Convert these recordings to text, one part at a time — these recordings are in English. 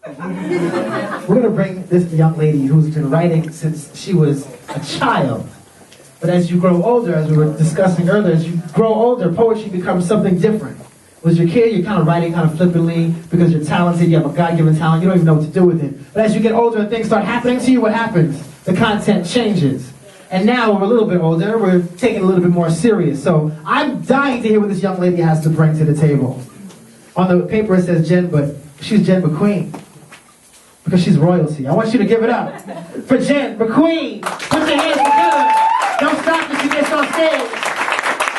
We're going to bring this young lady who's been writing since she was a child. But as you grow older, as we were discussing earlier, as you grow older, poetry becomes something different. As your kid, you're kind of writing kind of flippantly because you're talented, you have a God-given talent, you don't even know what to do with it. But as you get older and things start happening to you, what happens? The content changes. And now we're a little bit older, we're taking it a little bit more serious. So I'm dying to hear what this young lady has to bring to the table. On the paper it says Jen, but she's Jen McQueen. Because she's royalty. I want you to give it up for Jen McQueen. Put your hands together. Don't stop till she gets on stage.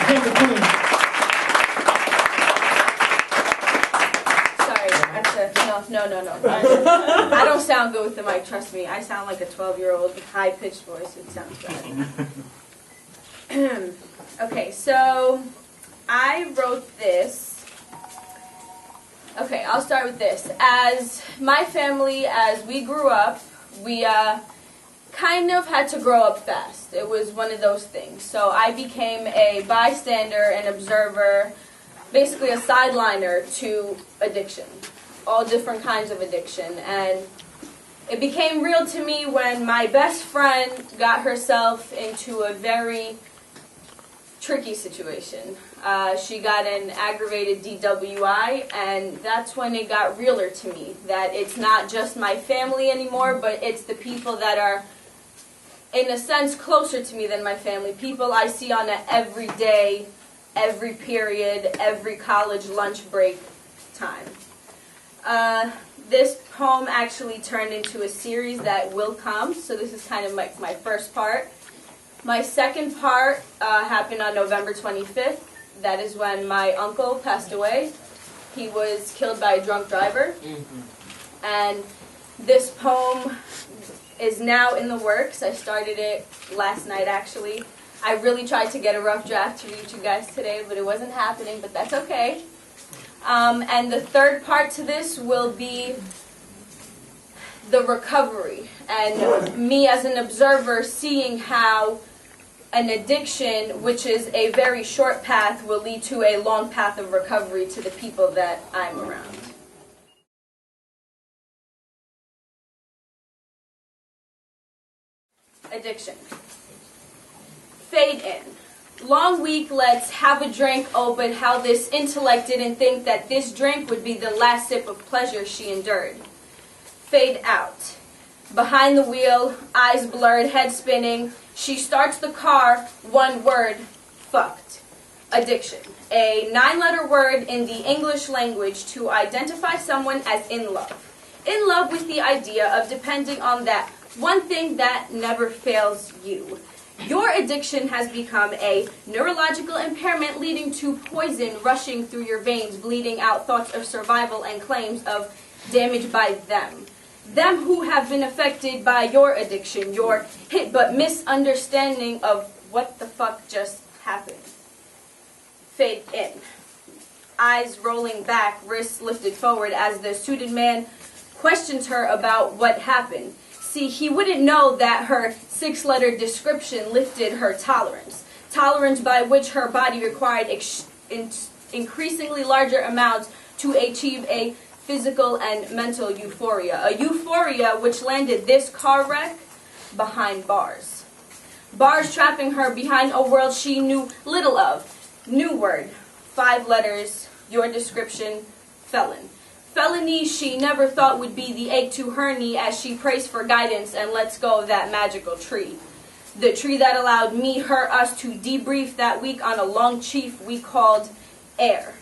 Jen McQueen. No. I don't sound good with the mic, trust me. I sound like a 12-year-old high-pitched voice. It sounds bad. Okay, so I wrote this. Okay, I'll start with this. As my family, as we grew up, we kind of had to grow up fast. It was one of those things. So I became a bystander, an observer, basically a sideliner to addiction. All different kinds of addiction, and it became real to me when my best friend got herself into a very tricky situation. She got an aggravated DWI, and that's when it got realer to me, that it's not just my family anymore, but it's the people that are, in a sense, closer to me than my family, people I see on an everyday, every period, every college lunch break time. This poem actually turned into a series that will come, so this is kind of my first part. My second part happened on November 25th. That is when my uncle passed away. He was killed by a drunk driver. And this poem is now in the works. I started it last night, actually. I really tried to get a rough draft to read you guys today, but it wasn't happening, but that's okay. And the third part to this will be the recovery, and me as an observer seeing how an addiction, which is a very short path, will lead to a long path of recovery to the people that I'm around. Addiction. Fade in. Long week, let's have a drink. Oh, but how this intellect didn't think that this drink would be the last sip of pleasure she endured. Fade out. Behind the wheel, eyes blurred, head spinning, she starts the car, one word, fucked. Addiction. A 9-letter word in the English language to identify someone as in love. In love with the idea of depending on that one thing that never fails you. Your addiction has become a neurological impairment leading to poison rushing through your veins, bleeding out thoughts of survival and claims of damage by them. Them who have been affected by your addiction, your hit but misunderstanding of what the fuck just happened. Fade in. Eyes rolling back, wrists lifted forward as the suited man questions her about what happened. See, he wouldn't know that her 6-letter description lifted her tolerance. Tolerance by which her body required increasingly larger amounts to achieve a physical and mental euphoria. A euphoria which landed this car wreck behind bars. Bars trapping her behind a world she knew little of. New word, 5 letters, your description, felon. Felony she never thought would be the ache to her knee as she prays for guidance and lets go of that magical tree. The tree that allowed me, her, us to debrief that week on a long chief we called air.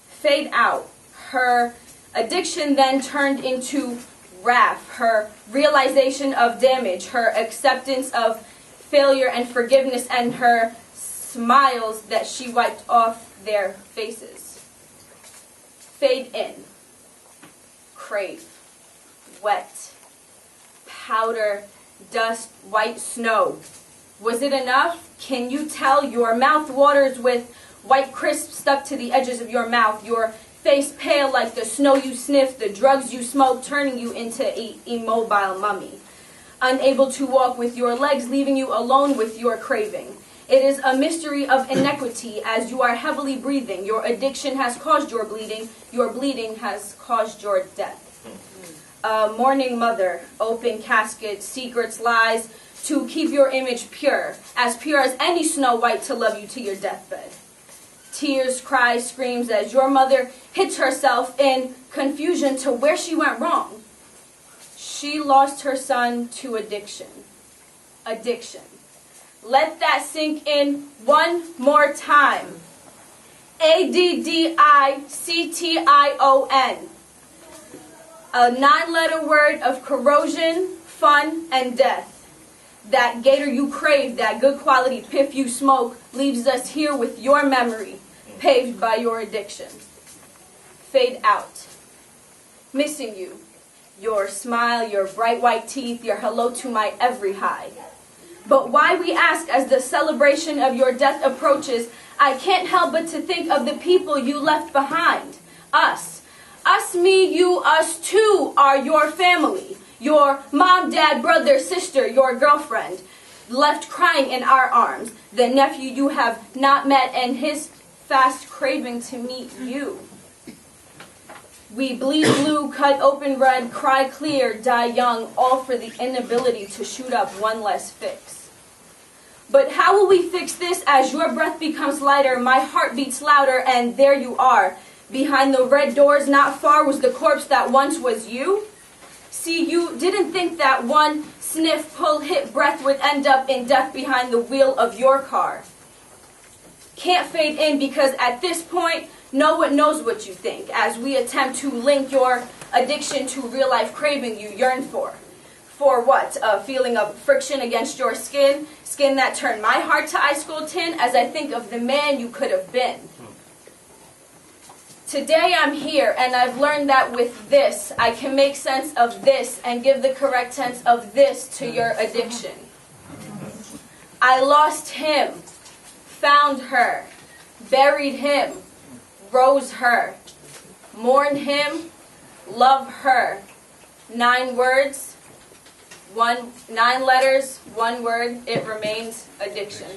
Fade out. Her addiction then turned into wrath. Her realization of damage. Her acceptance of failure and forgiveness, and her smiles that she wiped off their faces. Fade in. Crave. Wet. Powder. Dust. White snow. Was it enough? Can you tell? Your mouth waters with white crisp stuck to the edges of your mouth. Your face pale like the snow you sniff. The drugs you smoke turning you into an immobile mummy. Unable to walk with your legs, leaving you alone with your craving. It is a mystery of inequity as you are heavily breathing. Your addiction has caused your bleeding. Your bleeding has caused your death. A mourning mother, open caskets, secrets, lies, to keep your image pure as any Snow White to love you to your deathbed. Tears, cries, screams as your mother hits herself in confusion to where she went wrong. She lost her son to addiction. Addiction. Let that sink in one more time. ADDICTION. A 9-letter word of corrosion, fun, and death. That gator you crave, that good quality piff you smoke, leaves us here with your memory, paved by your addiction. Fade out. Missing you. Your smile, your bright white teeth, your hello to my every high. But why, we ask, as the celebration of your death approaches, I can't help but to think of the people you left behind. Us. Us, me, you, us too are your family. Your mom, dad, brother, sister, your girlfriend, left crying in our arms. The nephew you have not met and his fast craving to meet you. We bleed blue, cut open red, cry clear, die young, all for the inability to shoot up one less fix. But how will we fix this as your breath becomes lighter, my heart beats louder, and there you are. Behind the red doors not far was the corpse that once was you. See, you didn't think that one sniff, pull, hit breath would end up in death behind the wheel of your car. Can't fade in because at this point, no one knows what you think as we attempt to link your addiction to real-life craving you yearn for. For what? A feeling of friction against your skin? Skin that turned my heart to ice cold tin as I think of the man you could have been. Today I'm here and I've learned that with this, I can make sense of this and give the correct tense of this to your addiction. I lost him, found her, buried him, rose her, mourn him, love her. 9 words, 9 letters, 1 word, it remains addiction.